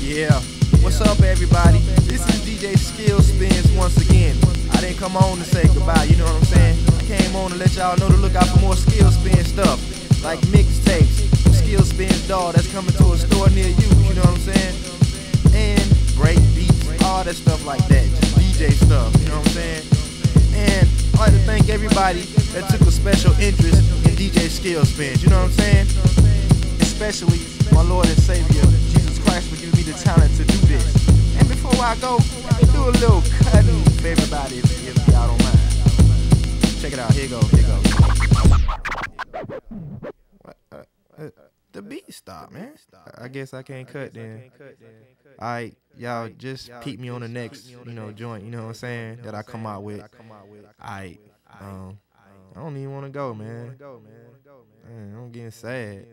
Yeah, what's up everybody? This is DJ Skill Spins once again. I didn't come on to say goodbye, you know what I'm saying? I came on to let y'all know to look out for more Skill Spin stuff, like mixtapes, Skill Spins doll that's coming to a store near you know what I'm saying? And break beats, all that stuff like that, just DJ stuff, you know what I'm saying? And I'd like to thank everybody that took a special interest in DJ Skill Spins, you know what I'm saying? Especially my Lord and Savior, Jesus Christ, for giving me the talent to do this. And before I go, let me do a little cutting for everybody if y'all don't mind. Check it out, here goes. The beat stopped, man. I guess I can't cut then. Alright, y'all just peep me on the next, joint, you know what I'm saying, that I come out with. Alright, I don't even want to go, man. I'm getting sad.